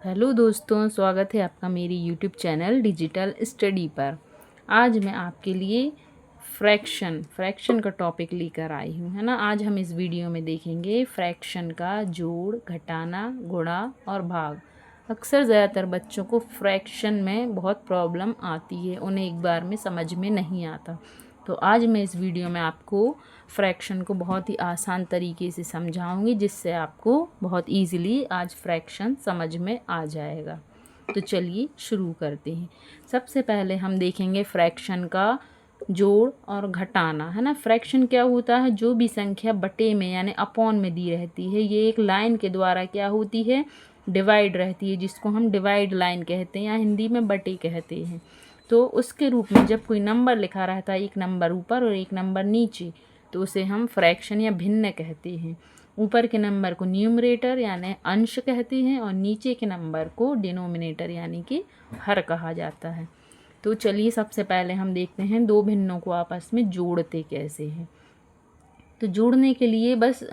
Hello दोस्तों, स्वागत है आपका मेरी यूट्यूब चैनल डिजिटल स्टडी पर। आज मैं आपके लिए फ्रैक्शन का टॉपिक लेकर आई हूँ, है ना। आज हम इस वीडियो में देखेंगे फ्रैक्शन का जोड़, घटाना, गुणा और भाग। अक्सर ज़्यादातर बच्चों को फ्रैक्शन में बहुत प्रॉब्लम आती है, उन्हें एक बार में समझ में नहीं आता। तो आज मैं इस वीडियो में आपको फ्रैक्शन को बहुत ही आसान तरीके से समझाऊंगी, जिससे आपको बहुत इजीली आज फ्रैक्शन समझ में आ जाएगा। तो चलिए शुरू करते हैं। सबसे पहले हम देखेंगे फ्रैक्शन का जोड़ और घटाना, है ना। फ्रैक्शन क्या होता है? जो भी संख्या बटे में यानी अपॉन में दी रहती है, ये एक लाइन के द्वारा क्या होती है? डिवाइड रहती है, जिसको हम डिवाइड लाइन कहते हैं या हिंदी में बटे कहते हैं। तो उसके रूप में जब कोई नंबर लिखा रहता है, एक नंबर ऊपर और एक नंबर नीचे, तो उसे हम फ्रैक्शन या भिन्न कहते हैं। ऊपर के नंबर को न्यूमरेटर यानी अंश कहते हैं और नीचे के नंबर को डिनोमिनेटर यानी कि हर कहा जाता है। तो चलिए सबसे पहले हम देखते हैं दो भिन्नों को आपस में जोड़ते कैसे हैं। तो जोड़ने के लिए बस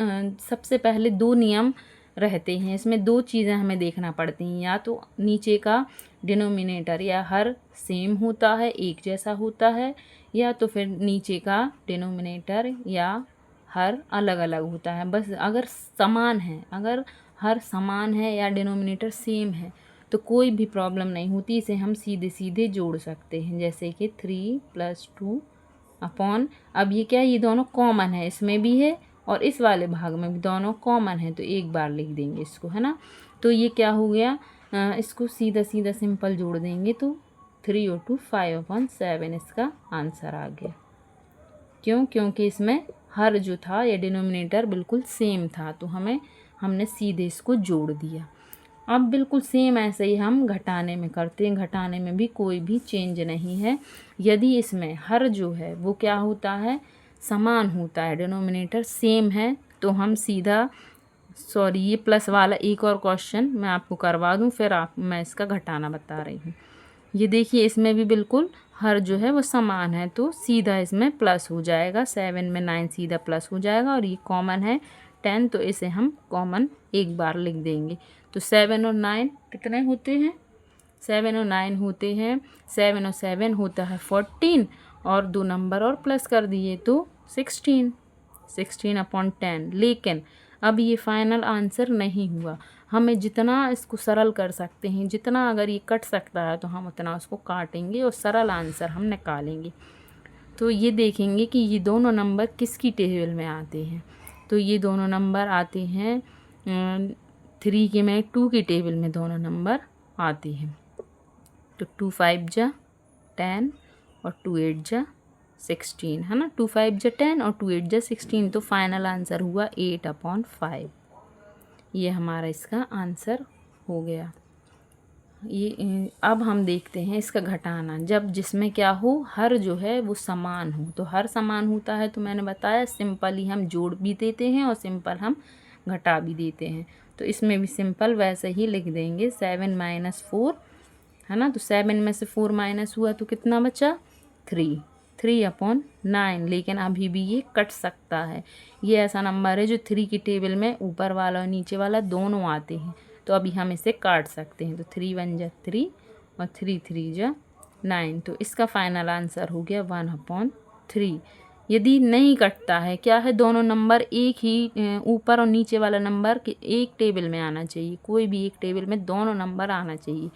सबसे पहले दो नियम रहते हैं। इसमें दो चीज़ें हमें देखना पड़ती हैं, या तो नीचे का डिनोमिनेटर या हर सेम होता है, एक जैसा होता है, या तो फिर नीचे का डिनोमिनेटर या हर अलग अलग होता है। बस अगर समान है, अगर हर समान है या डिनोमिनेटर सेम है तो कोई भी प्रॉब्लम नहीं होती, इसे हम सीधे सीधे जोड़ सकते हैं। जैसे कि 3 + 2 अपॉन, अब ये क्या है? ये दोनों कॉमन है, इसमें भी है और इस वाले भाग में भी दोनों कॉमन है, तो एक बार लिख देंगे इसको, है ना। तो ये क्या हो गया? इसको सीधा सीधा सिंपल जोड़ देंगे तो 3 और 2 5/7 इसका आंसर आ गया। क्यों? क्योंकि इसमें हर जो था या डिनोमिनेटर बिल्कुल सेम था, तो हमने सीधे इसको जोड़ दिया। अब बिल्कुल सेम ऐसे ही हम घटाने में करते हैं। घटाने में भी कोई भी चेंज नहीं है। यदि इसमें हर जो है वो क्या होता है? समान होता है, डिनोमिनेटर सेम है, तो हम सीधा ये प्लस वाला एक और क्वेश्चन मैं आपको करवा दूं, फिर मैं इसका घटाना बता रही हूँ। ये देखिए, इसमें भी बिल्कुल हर जो है वो समान है, तो सीधा इसमें प्लस हो जाएगा। 7 में 9 सीधा प्लस हो जाएगा और ये कॉमन है 10, तो इसे हम कॉमन एक बार लिख देंगे। तो 7 और 9 कितने होते हैं? 7 और 9 होते हैं, 7 और 7 होता है 14, और दो नंबर और प्लस कर दिए तो 16/10। लेकिन अब ये फाइनल आंसर नहीं हुआ। हमें जितना इसको सरल कर सकते हैं, जितना अगर ये कट सकता है तो हम उतना उसको काटेंगे और सरल आंसर हम निकालेंगे। तो ये देखेंगे कि ये दोनों नंबर किसकी टेबल में आते हैं। तो ये दोनों नंबर आते हैं 3 के में 2 की टेबल में दोनों नंबर आते हैं। तो 2 5 जा 10 और 2 8 जा 16, है ना। 2 5 जा 10 और 2 8 जा 16, तो फाइनल आंसर हुआ 8/5। ये हमारा इसका आंसर हो गया। ये अब हम देखते हैं इसका घटाना। जब जिसमें क्या हो, हर जो है वो समान हो, तो हर समान होता है तो मैंने बताया सिंपल ही हम जोड़ भी देते हैं और सिंपल हम घटा भी देते हैं। तो इसमें भी सिंपल वैसे ही लिख देंगे 7 - 4, है ना। तो 7 में से 4 माइनस हुआ तो कितना बचा? 3/9। लेकिन अभी भी ये कट सकता है। ये ऐसा नंबर है जो 3 की टेबल में ऊपर वाला और नीचे वाला दोनों आते हैं, तो अभी हम इसे काट सकते हैं। तो 3 1 जा 3 और 3 3 जा 9, तो इसका फाइनल आंसर हो गया 1/3। यदि नहीं कटता है, क्या है, दोनों नंबर एक ही ऊपर और नीचे वाला नंबर एक टेबल में आना चाहिए, कोई भी एक टेबल में दोनों नंबर आना चाहिए।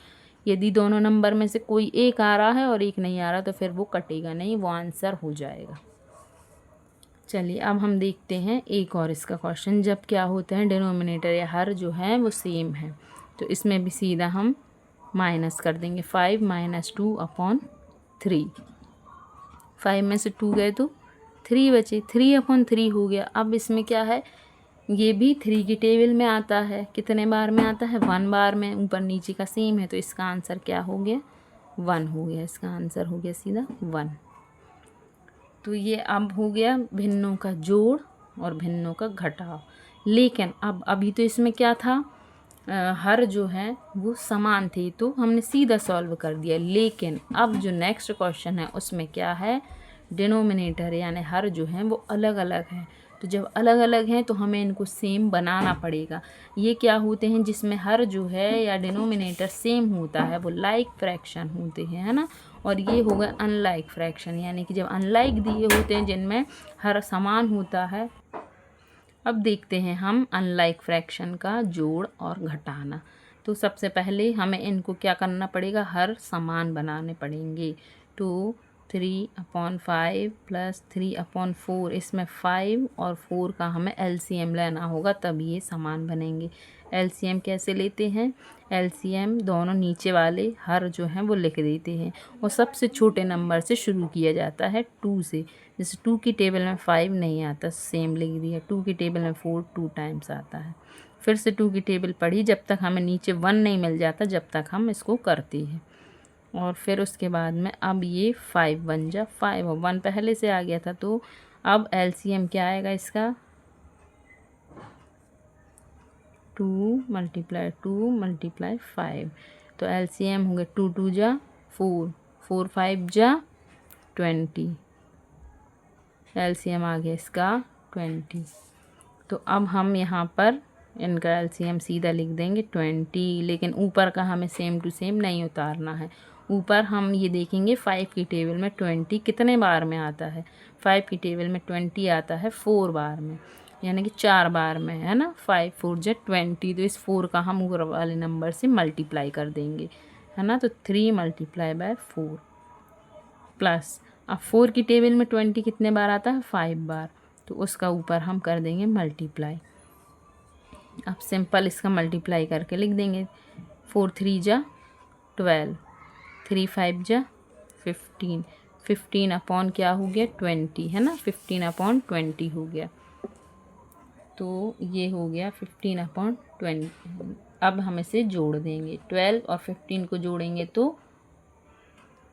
यदि दोनों नंबर में से कोई एक आ रहा है और एक नहीं आ रहा, तो फिर वो कटेगा नहीं, वो आंसर हो जाएगा। चलिए अब हम देखते हैं एक और इसका क्वेश्चन। जब क्या होते हैं, डिनोमिनेटर या हर जो है वो सेम है, तो इसमें भी सीधा हम माइनस कर देंगे। 5 - 2/3। 5 में से 2 गए तो 3 बचे, 3/3 हो गया। अब इसमें क्या है, ये भी 3 की टेबल में आता है। कितने बार में आता है? 1 बार में। ऊपर नीचे का सेम है, तो इसका आंसर क्या हो गया? 1 हो गया। इसका आंसर हो गया सीधा 1। तो ये अब हो गया भिन्नों का जोड़ और भिन्नों का घटाव। लेकिन अब अभी तो इसमें क्या था, हर जो है वो समान थे, तो हमने सीधा सॉल्व कर दिया। लेकिन अब जो नेक्स्ट क्वेश्चन है उसमें क्या है, डिनोमिनेटर यानी हर जो है वो अलग अलग है। तो जब अलग अलग हैं तो हमें इनको सेम बनाना पड़ेगा। ये क्या होते हैं, जिसमें हर जो है या डिनोमिनेटर सेम होता है वो लाइक फ्रैक्शन होते हैं, है ना। और ये होगा अनलाइक फ्रैक्शन, यानी कि जब अनलाइक दिए होते हैं जिनमें हर समान होता है। अब देखते हैं हम अनलाइक फ्रैक्शन का जोड़ और घटाना। तो सबसे पहले हमें इनको क्या करना पड़ेगा, हर समान बनाने पड़ेंगे। तो 3/5 प्लस 3/4, इसमें 5 और 4 का हमें एलसीएम लेना होगा, तब ये समान बनेंगे। एलसीएम कैसे लेते हैं, एलसीएम दोनों नीचे वाले हर जो हैं वो लिख देते हैं और सबसे छोटे नंबर से शुरू किया जाता है 2 से। जैसे 2 की टेबल में 5 नहीं आता, सेम लिख दिया। 2 की टेबल में 4 2 टाइम्स आता है। फिर से 2 की टेबल पढ़ी, जब तक हमें नीचे 1 नहीं मिल जाता जब तक हम इसको करते हैं। और फिर उसके बाद में अब ये 5 बन जा 5 और 1 पहले से आ गया था, तो अब एलसीएम क्या आएगा इसका, 2 × 5। तो एलसीएम होंगे 2 2 जा 4, 4 5 जा 20, एलसीएम आ गया इसका 20। तो अब हम यहाँ पर इनका एलसीएम सीधा लिख देंगे 20, लेकिन ऊपर का हमें सेम टू सेम नहीं उतारना है। ऊपर हम ये देखेंगे 5 की टेबल में 20 कितने बार में आता है। 5 की टेबल में 20 आता है 4 बार में, यानी कि 4 बार में, है ना। 5 4 जा 20, तो इस 4 का हम ऊपर वाले नंबर से मल्टीप्लाई कर देंगे, है ना। तो 3 × 4 प्लस, अब 4 की टेबल में 20 कितने बार आता है, 5 बार, तो उसका ऊपर हम कर देंगे मल्टीप्लाई। अब सिंपल इसका मल्टीप्लाई करके लिख देंगे। 4 3 जा 12, 3 5 जा 15, 15 अपॉन क्या हो गया 20, है ना। 15/20 हो गया, तो ये हो गया 15/20। अब हम इसे जोड़ देंगे, 12 और 15 को जोड़ेंगे तो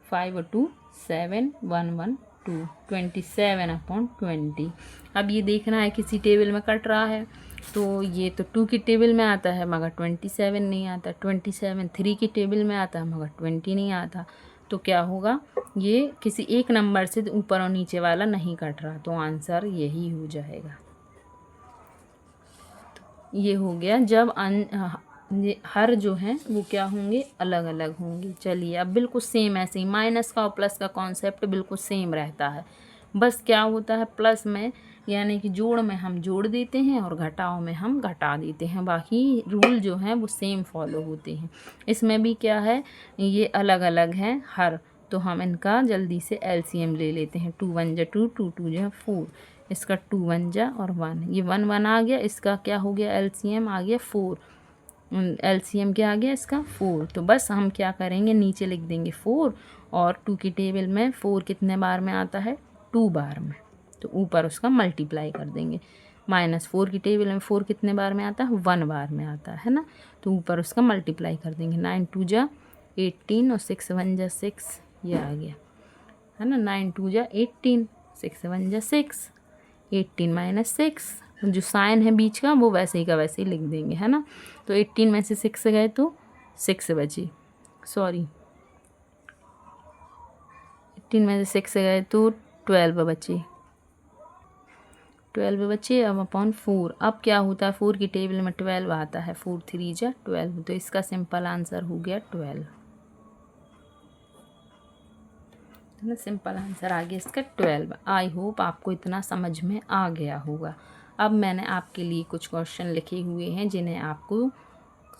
5 और 2 7 1 1 2, 27/20। अब ये देखना है किसी टेबल में कट रहा है, तो ये तो 2 की टेबल में आता है मगर 27 नहीं आता, 27 3 की टेबल में आता है मगर 20 नहीं आता। तो क्या होगा, ये किसी एक नंबर से ऊपर और नीचे वाला नहीं कट रहा, तो आंसर यही हो जाएगा। ये हो गया जब ये हर जो हैं वो क्या होंगे, अलग अलग होंगे। चलिए अब बिल्कुल सेम ऐसे ही माइनस का और प्लस का कॉन्सेप्ट बिल्कुल सेम रहता है। बस क्या होता है, प्लस में यानी कि जोड़ में हम जोड़ देते हैं और घटाव में हम घटा देते हैं, बाकी रूल जो हैं वो सेम फॉलो होते हैं। इसमें भी क्या है, ये अलग अलग हैं हर, तो हम इनका जल्दी से एलसीएम ले लेते हैं। 2 1 जा 2, 2 2 जा 4, इसका 2 1 जा और 1, ये 1 1 आ गया, इसका क्या हो गया एलसीएम आ गया 4, एलसीएम क्या आ गया इसका 4। तो बस हम क्या करेंगे, नीचे लिख देंगे 4, और 2 की टेबल में 4 कितने बार में आता है, 2 बार में, तो ऊपर उसका मल्टीप्लाई कर देंगे। -4 की टेबल में 4 कितने बार में आता है, 1 बार में आता है ना, तो ऊपर उसका मल्टीप्लाई कर देंगे। 9 2 जा 18 और 6 1 जा 6, ये आ गया, है ना। 9 2 जा 18, 6 1 जा 6, 18 - 6, जो साइन है बीच का वो वैसे ही का वैसे ही लिख देंगे, है ना। तो 18 में से 6 गए तो 6 बचे, सॉरी 18 में से 6 गए तो 12 बचे, 12 बचे। अब अपॉन 4, अब क्या होता है, 4 की टेबल में 12 आता है, 4 3 जा 12, तो इसका सिंपल आंसर हो गया 12, है ना। सिंपल आंसर आ गया इसका 12। आई होप आपको इतना समझ में आ गया होगा। अब मैंने आपके लिए कुछ क्वेश्चन लिखे हुए हैं जिन्हें आपको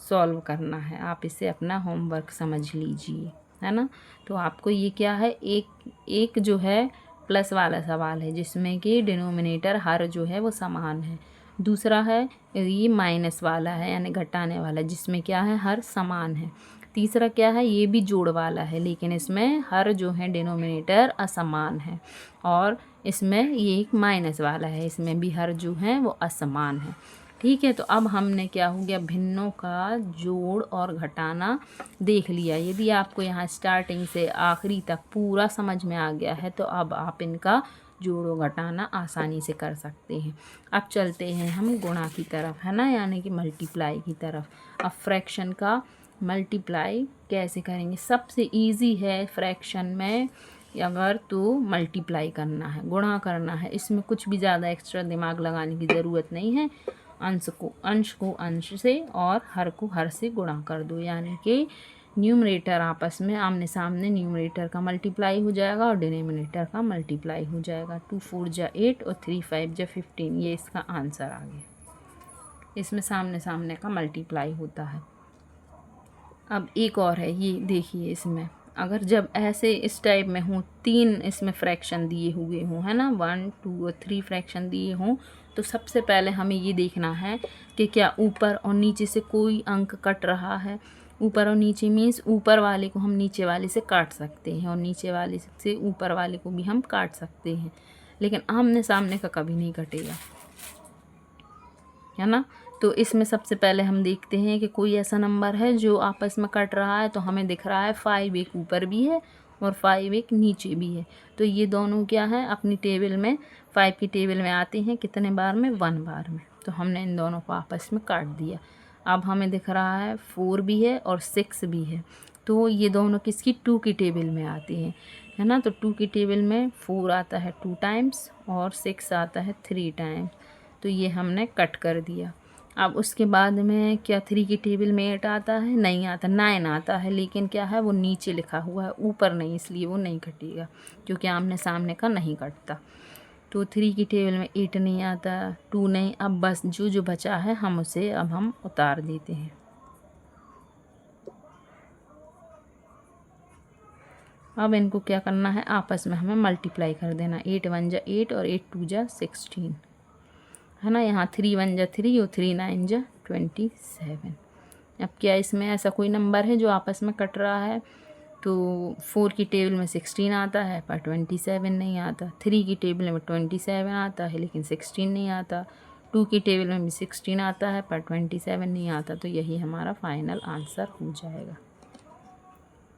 सॉल्व करना है, आप इसे अपना होमवर्क समझ लीजिए, है ना। तो आपको ये क्या है, एक जो है प्लस वाला सवाल है जिसमें कि डिनोमिनेटर हर जो है वो समान है। दूसरा है ये माइनस वाला है यानी घटाने वाला, जिसमें क्या है हर समान है। तीसरा क्या है, ये भी जोड़ वाला है लेकिन इसमें हर जो है डिनोमिनेटर असमान है। और इसमें ये एक माइनस वाला है, इसमें भी हर जो है वो असमान है। ठीक है, तो अब हमने क्या हो गया, भिन्नों का जोड़ और घटाना देख लिया। यदि आपको यहाँ स्टार्टिंग से आखिरी तक पूरा समझ में आ गया है तो अब आप इनका जोड़ और घटाना आसानी से कर सकते हैं। अब चलते हैं हम गुणा की तरफ, है ना, यानी कि मल्टीप्लाई की तरफ। अब फ्रैक्शन का मल्टीप्लाई कैसे करेंगे, सबसे इजी है फ्रैक्शन में अगर तो मल्टीप्लाई करना है, गुणा करना है। इसमें कुछ भी ज़्यादा एक्स्ट्रा दिमाग लगाने की ज़रूरत नहीं है। अंश को अंश से और हर को हर से गुणा कर दो, यानी कि न्यूमरेटर आपस में आमने सामने न्यूमरेटर का मल्टीप्लाई हो जाएगा और डिनोमिनेटर का मल्टीप्लाई हो जाएगा। 2 4 जा 8 और 3 5 जा 15, ये इसका आंसर आ गया। इसमें सामने सामने का मल्टीप्लाई होता है। अब एक और है, ये देखिए, इसमें अगर जब ऐसे इस टाइप में हों, 3 इसमें फ्रैक्शन दिए हुए हों, है ना, 1 2 और 3 फ्रैक्शन दिए हों, तो सबसे पहले हमें ये देखना है कि क्या ऊपर और नीचे से कोई अंक कट रहा है। ऊपर और नीचे मीन्स ऊपर वाले को हम नीचे वाले से काट सकते हैं और नीचे वाले से ऊपर वाले को भी हम काट सकते हैं, लेकिन आमने सामने का कभी नहीं कटेगा, है ना। तो इसमें सबसे पहले हम देखते हैं कि कोई ऐसा नंबर है जो आपस में कट रहा है। तो हमें दिख रहा है 5 एक ऊपर भी है और 5 एक नीचे भी है। तो ये दोनों क्या है, अपनी टेबल में 5 की टेबल में आते हैं कितने बार में, 1 बार में। तो हमने इन दोनों को आपस में काट दिया। अब हमें दिख रहा है 4 भी है और 6 भी है। तो ये दोनों किसकी, 2 की टेबल में आते हैं, है ना। तो 2 की टेबल में 4 आता है 2 टाइम्स और 6 आता है 3 टाइम्स। तो ये हमने कट कर दिया। अब उसके बाद में क्या 3 की टेबल में 8 आता है, नहीं आता, 9 आता है, लेकिन क्या है वो नीचे लिखा हुआ है, ऊपर नहीं, इसलिए वो नहीं कटेगा क्योंकि आमने सामने का नहीं कटता। तो 3 की टेबल में 8 नहीं आता, 2 नहीं। अब बस जो जो बचा है हम उसे अब हम उतार देते हैं। अब इनको क्या करना है, आपस में हमें मल्टीप्लाई कर देना। 8 1 जा 8 और 8 2 जा 16, है ना। यहाँ 3 1 जा 3 और 3 9 जा 27। अब क्या इसमें ऐसा कोई नंबर है जो आपस में कट रहा है। तो 4 की टेबल में 16 आता है पर 27 नहीं आता। 3 की टेबल में 27 आता है लेकिन 16 नहीं आता। 2 की टेबल में भी 16 आता है पर 27 नहीं आता। तो यही हमारा फाइनल आंसर हो जाएगा।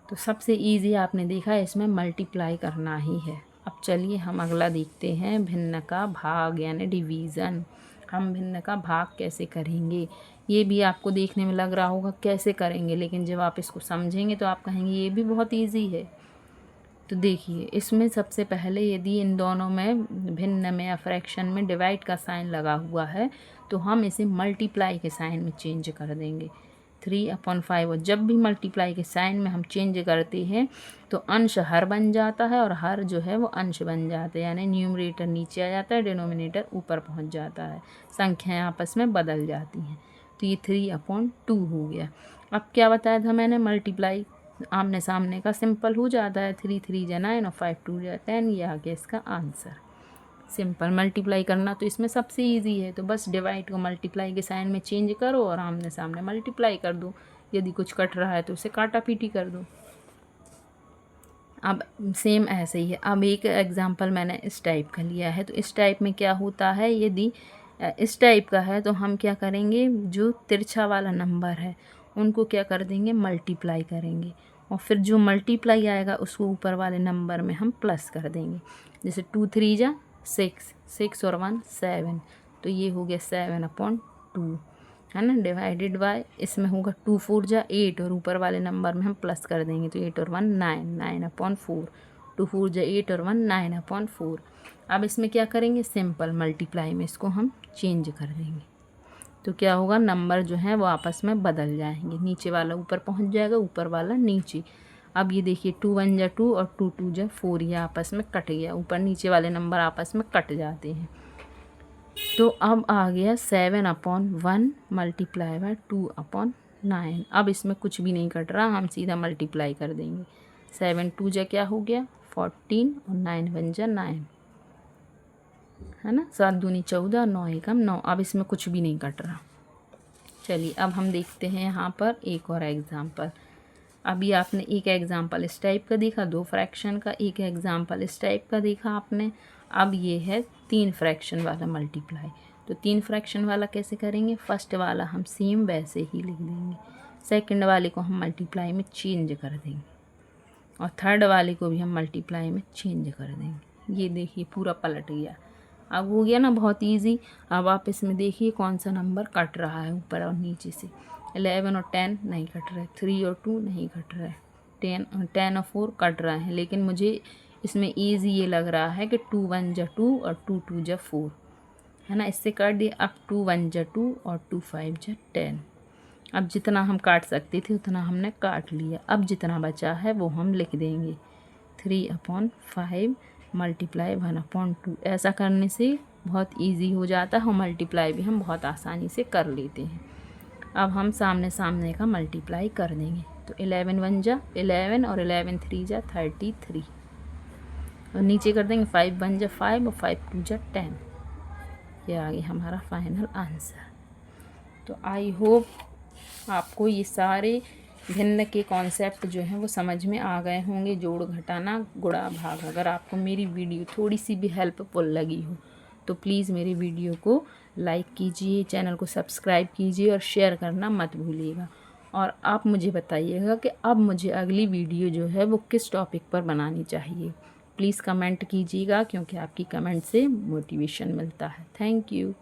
तो सबसे इजी आपने देखा, इसमें मल्टीप्लाई करना ही है। अब चलिए हम अगला देखते हैं, भिन्न का भाग यानी डिवीज़न। हम भिन्न का भाग कैसे करेंगे, ये भी आपको देखने में लग रहा होगा कैसे करेंगे, लेकिन जब आप इसको समझेंगे तो आप कहेंगे ये भी बहुत इजी है। तो देखिए, इसमें सबसे पहले यदि इन दोनों में, भिन्न में या फ्रैक्शन में डिवाइड का साइन लगा हुआ है तो हम इसे मल्टीप्लाई के साइन में चेंज कर देंगे। 3/5, और जब भी मल्टीप्लाई के साइन में हम चेंज करते हैं तो अंश हर बन जाता है और हर जो है वो अंश बन जाता है, यानी न्यूमरेटर नीचे आ जाता है, डिनोमिनेटर ऊपर पहुंच जाता है, संख्याएं आपस में बदल जाती हैं। तो ये 3/2 हो गया। अब क्या बताया था मैंने, मल्टीप्लाई आमने सामने का सिंपल हो जाता है। 3 3 जा 9 और 5 2 जा 10, ये आ गया इसका आंसर। सिंपल मल्टीप्लाई करना तो इसमें सबसे इजी है। तो बस डिवाइड को मल्टीप्लाई के साइन में चेंज करो और आमने सामने मल्टीप्लाई कर दो। यदि कुछ कट रहा है तो उसे काटा पीटी कर दो। अब सेम ऐसे ही है। अब एक एग्जांपल मैंने इस टाइप का लिया है। तो इस टाइप में क्या होता है, यदि इस टाइप का है तो हम क्या करेंगे, जो तिरछा वाला नंबर है उनको क्या कर देंगे, मल्टीप्लाई करेंगे, और फिर जो मल्टीप्लाई आएगा उसको ऊपर वाले नंबर में हम प्लस कर देंगे। जैसे 2 3 जा 6, 6 और 1 7, तो ये हो गया 7/2, है ना, डिवाइडेड बाय, इसमें होगा 2 4 जा 8 और ऊपर वाले नंबर में हम प्लस कर देंगे। तो 8 और 1 9, 9/4, 2 4 जा 8 और 1 9/4। अब इसमें क्या करेंगे, सिंपल मल्टीप्लाई में इसको हम चेंज कर देंगे। तो क्या होगा, नंबर जो है वो आपस में बदल जाएंगे, नीचे वाला ऊपर पहुंच जाएगा, ऊपर वाला नीचे। अब ये देखिए 2 1 जा 2 और 2 2 जा 4, ये आपस में कट गया, ऊपर नीचे वाले नंबर आपस में कट जाते हैं। तो अब आ गया 7/1 मल्टीप्लाई बाय 2/9। अब इसमें कुछ भी नहीं कट रहा, हम सीधा मल्टीप्लाई कर देंगे। 7 2 जा क्या हो गया 14 और 9 1 जा 9, है ना, 7 दूनी 14 और 9 एकम 9। अब इसमें कुछ भी नहीं कट रहा। चलिए अब हम देखते हैं यहाँ पर एक और एग्जाम्पल। अभी आपने एक एग्जाम्पल इस टाइप का देखा, 2 फ्रैक्शन का, एक एग्जाम्पल इस टाइप का देखा आपने। अब ये है 3 फ्रैक्शन वाला मल्टीप्लाई। तो 3 फ्रैक्शन वाला कैसे करेंगे, फर्स्ट वाला हम सेम वैसे ही लिख देंगे, सेकंड वाले को हम मल्टीप्लाई में चेंज कर देंगे और थर्ड वाले को भी हम मल्टीप्लाई में चेंज कर देंगे। ये देखिए पूरा पलट गया। अब हो गया ना बहुत इजी। अब आप इसमें देखिए कौन सा नंबर कट रहा है ऊपर और नीचे से। 11 और 10 नहीं कट रहा है, 3 और 2 नहीं कट रहा है, 10 और 4 कट रहा है, लेकिन मुझे इसमें ईजी ये लग रहा है कि 2 1 जा 2 और 2 2 जा 4, है ना। इससे काट दिए। अब 2 1 जा 2 और 2 5 जा 10। अब जितना हम काट सकते थे उतना हमने काट लिया। अब जितना बचा है वो हम लिख देंगे 3/5 मल्टीप्लाई 1/2। ऐसा करने से बहुत इजी हो जाता है और मल्टीप्लाई भी हम बहुत आसानी से कर लेते हैं। अब हम सामने सामने का मल्टीप्लाई कर देंगे। तो 11 1 जा 11 और 11 3 जा 33 और नीचे कर देंगे 5 1 जा 5 और 5 2 जा 10। ये आ गया हमारा फाइनल आंसर। तो आई होप आपको ये सारे भिन्न के कॉन्सेप्ट जो हैं वो समझ में आ गए होंगे। जोड़, घटाना, गुणा, भाग। अगर आपको मेरी वीडियो थोड़ी सी भी हेल्पफुल लगी हो तो प्लीज़ मेरी वीडियो को लाइक कीजिए, चैनल को सब्सक्राइब कीजिए और शेयर करना मत भूलिएगा। और आप मुझे बताइएगा कि अब मुझे अगली वीडियो जो है वो किस टॉपिक पर बनानी चाहिए। प्लीज़ कमेंट कीजिएगा क्योंकि आपकी कमेंट से मोटिवेशन मिलता है। Thank you.